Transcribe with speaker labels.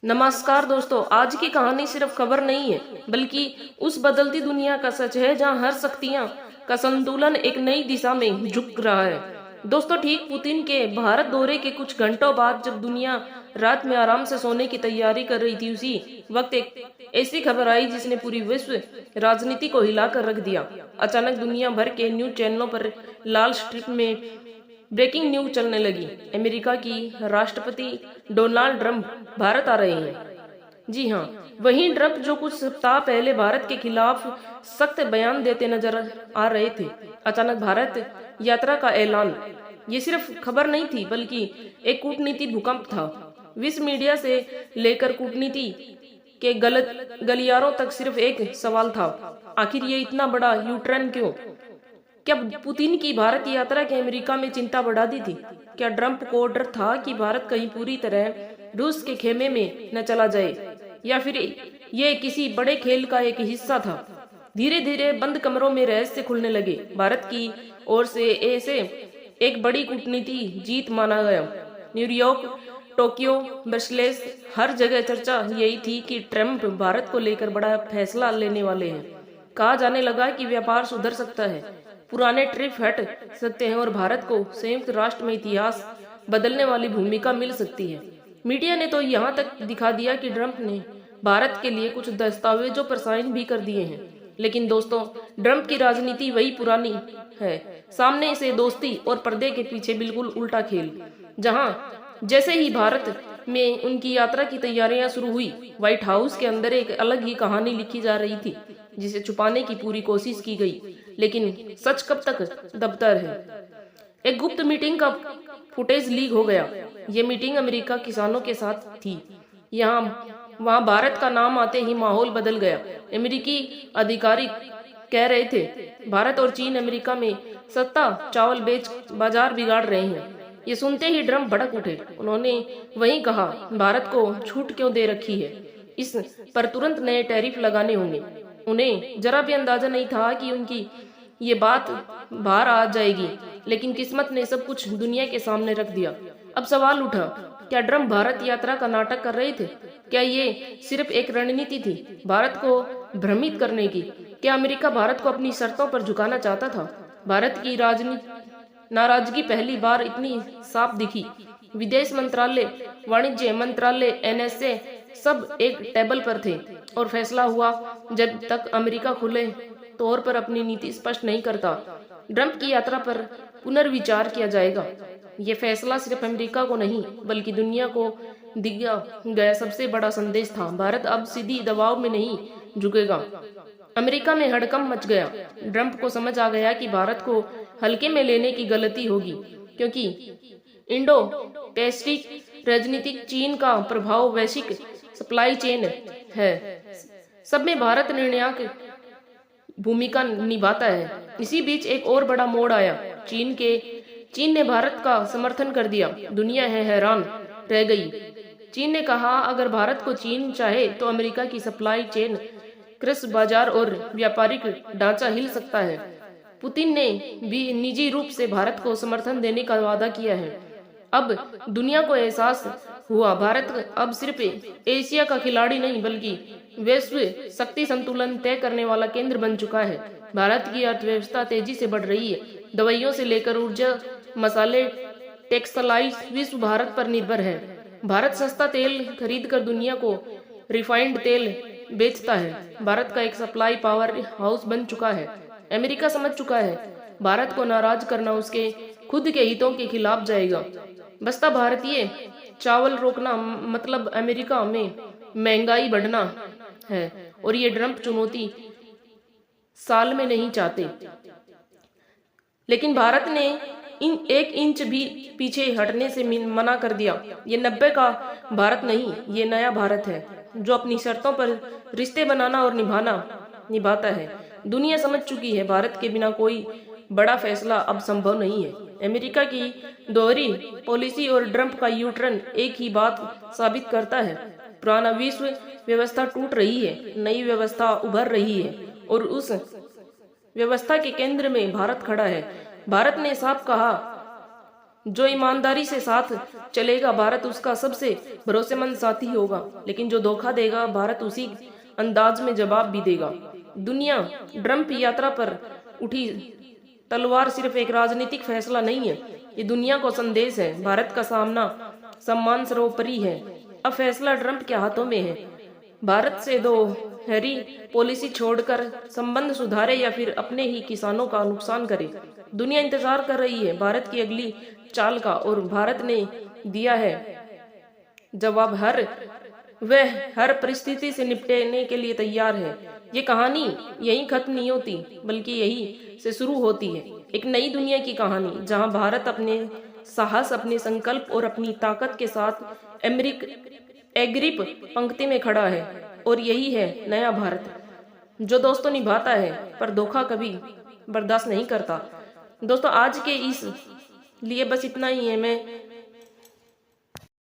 Speaker 1: नमस्कार दोस्तों, आज की कहानी सिर्फ खबर नहीं है बल्कि उस बदलती दुनिया का सच है जहां हर शक्तियां का संतुलन एक नई दिशा में झुक रहा है। दोस्तों, ठीक पुतिन के भारत दौरे के कुछ घंटों बाद जब दुनिया रात में आराम से सोने की तैयारी कर रही थी, उसी वक्त एक ऐसी खबर आई जिसने पूरी विश्व राजनीति को हिलाकर रख दिया। अचानक दुनिया भर के न्यूज चैनलों पर लाल स्ट्रिप में ब्रेकिंग न्यूज चलने लगी। अमेरिका की राष्ट्रपति डोनाल्ड ट्रंप भारत आ रहे हैं। जी हाँ, वही ट्रंप जो कुछ सप्ताह पहले भारत के खिलाफ सख्त बयान देते नजर आ रहे थे। अचानक भारत यात्रा का ऐलान। ये सिर्फ खबर नहीं थी बल्कि एक कूटनीति भूकंप था। विश्व मीडिया से लेकर कूटनीति के गलियारों तक सिर्फ एक सवाल था, आखिर ये इतना बड़ा यू टर्न क्यों? क्या पुतिन की भारत यात्रा के अमेरिका में चिंता बढ़ा दी थी? क्या ट्रंप को डर था कि भारत कहीं पूरी तरह रूस के खेमे में न चला जाए, या फिर ये किसी बड़े खेल का एक हिस्सा था? धीरे धीरे बंद कमरों में रहस्य खुलने लगे। भारत की ओर से ऐसे एक बड़ी कूटनीति जीत माना गया। न्यूयॉर्क, टोक्यो, ब्रसेल्स, हर जगह चर्चा यही थी कि ट्रंप भारत को लेकर बड़ा फैसला लेने वाले हैं। कहा जाने लगा कि व्यापार सुधर सकता है, पुराने ट्रिप हट सकते हैं और भारत को संयुक्त राष्ट्र में इतिहास बदलने वाली भूमिका मिल सकती है। मीडिया ने तो यहाँ तक दिखा दिया कि ट्रंप ने भारत के लिए कुछ दस्तावेजों पर साइन भी कर दिए हैं। लेकिन दोस्तों, ट्रंप की राजनीति वही पुरानी है, सामने से दोस्ती और पर्दे के पीछे बिल्कुल उल्टा खेल। जहाँ जैसे ही भारत में उनकी यात्रा की तैयारियां शुरू हुई, व्हाइट हाउस के अंदर एक अलग ही कहानी लिखी जा रही थी जिसे छुपाने की पूरी कोशिश की गई। लेकिन सच कब तक दबता है? एक गुप्त मीटिंग का फुटेज लीक हो गया। ये मीटिंग अमेरिका किसानों के साथ थी। वहां भारत का नाम आते ही माहौल बदल गया। अमेरिकी अधिकारी कह रहे थे भारत और चीन अमेरिका में सत्ता चावल बेच बाजार बिगाड़ रहे हैं। ये सुनते ही ट्रंप भड़क उठे। उन्होंने वहीं कहा, भारत को छूट क्यों दे रखी है, इस पर तुरंत नए टैरिफ लगाने होंगे। उन्हें जरा भी अंदाजा नहीं था कि उनकी ये बात बाहर आ जाएगी, लेकिन किस्मत ने सब कुछ दुनिया के सामने रख दिया। अब सवाल उठा, क्या ट्रंप भारत यात्रा का नाटक कर रहे थे? क्या ये सिर्फ एक रणनीति थी भारत को भ्रमित करने की? क्या अमेरिका भारत को अपनी शर्तों पर झुकाना चाहता था? भारत की नाराजगी पहली बार इतनी साफ दिखी। विदेश मंत्रालय, वाणिज्य मंत्रालय, एनएसए सब एक टेबल पर थे और फैसला हुआ जब तक अमेरिका खुले तौर पर अपनी नीति स्पष्ट नहीं करता, ट्रंप की यात्रा पर पुनर्विचार किया जाएगा। ये फैसला सिर्फ अमेरिका को नहीं बल्कि दुनिया को दिया गया सबसे बड़ा संदेश था। भारत अब सीधी दबाव में नहीं झुकेगा। अमेरिका में हड़कंप मच गया। ट्रंप को समझ आ गया कि भारत को हल्के में लेने की गलती होगी, क्योंकि इंडो पैसिफिक राजनीतिक चीन का प्रभाव वैश्विक सप्लाई चेन है, सब में भारत निर्णायक भूमिका निभाता है। इसी बीच एक और बड़ा मोड़ आया। चीन ने भारत का समर्थन कर दिया। दुनिया है हैरान रह गई। चीन ने कहा, अगर भारत को चीन चाहे तो अमेरिका की सप्लाई चेन, कृषि बाजार और व्यापारिक ढांचा हिल सकता है। पुतिन ने भी निजी रूप से भारत को समर्थन देने का वादा किया है। अब दुनिया को एहसास हुआ, भारत अब सिर्फ एशिया का खिलाड़ी नहीं बल्कि वैश्व शक्ति संतुलन तय करने वाला केंद्र बन चुका है। भारत की अर्थव्यवस्था तेजी से बढ़ रही है। दवाइयों से लेकर ऊर्जा, मसाले, टेक्सटाइल्स, विश्व भारत पर निर्भर है। भारत सस्ता तेल खरीद कर दुनिया को रिफाइंड तेल बेचता है। भारत का एक सप्लाई पावर हाउस बन चुका है। अमेरिका समझ चुका है भारत को नाराज करना उसके खुद के हितों के खिलाफ जाएगा। बस्ता भारतीय चावल रोकना मतलब अमेरिका में महंगाई बढ़ना है, और ये ट्रंप चुनौती साल में नहीं चाहते। लेकिन भारत ने एक इंच भी पीछे हटने से मना कर दिया। ये 90 का भारत नहीं, ये नया भारत है जो अपनी शर्तों पर रिश्ते बनाना और निभाता है। दुनिया समझ चुकी है भारत के बिना कोई बड़ा फैसला अब संभव नहीं है। अमेरिका की दोहरी पॉलिसी और ट्रंप का यू टर्न एक ही बात साबित करता है, पुराना विश्व व्यवस्था टूट रही है, नई व्यवस्था उभर रही है और उस व्यवस्था के केंद्र में भारत खड़ा है। भारत ने साफ कहा जो ईमानदारी से साथ चलेगा भारत उसका सबसे भरोसेमंद साथी होगा, लेकिन जो धोखा देगा भारत उसी अंदाज में जवाब भी देगा। दुनिया ट्रंप यात्रा पर उठी तलवार सिर्फ एक राजनीतिक फैसला नहीं है, ये दुनिया को संदेश है। भारत का सामना सम्मान सर्वोपरि है। अब फैसला ट्रंप के हाथों में है। भारत से दो हैरी पॉलिसी छोड़कर संबंध सुधारे या फिर अपने ही किसानों का नुकसान करे। दुनिया इंतजार कर रही है भारत की अगली चाल का, और भारत ने दिया है जवाब। वह हर परिस्थिति से निपटने के लिए तैयार है। ये कहानी यहीं खत्म नहीं होती, बल्कि यहीं से शुरू होती है एक नई दुनिया की कहानी, जहां भारत अपने साहस, अपने संकल्प और अपनी ताकत के साथ एग्रिप पंक्ति में खड़ा है। और यही है नया भारत, जो दोस्तों निभाता है पर धोखा कभी बर्दाश्त नहीं करता। दोस्तों आज के इस लिए बस इतना ही है। मैं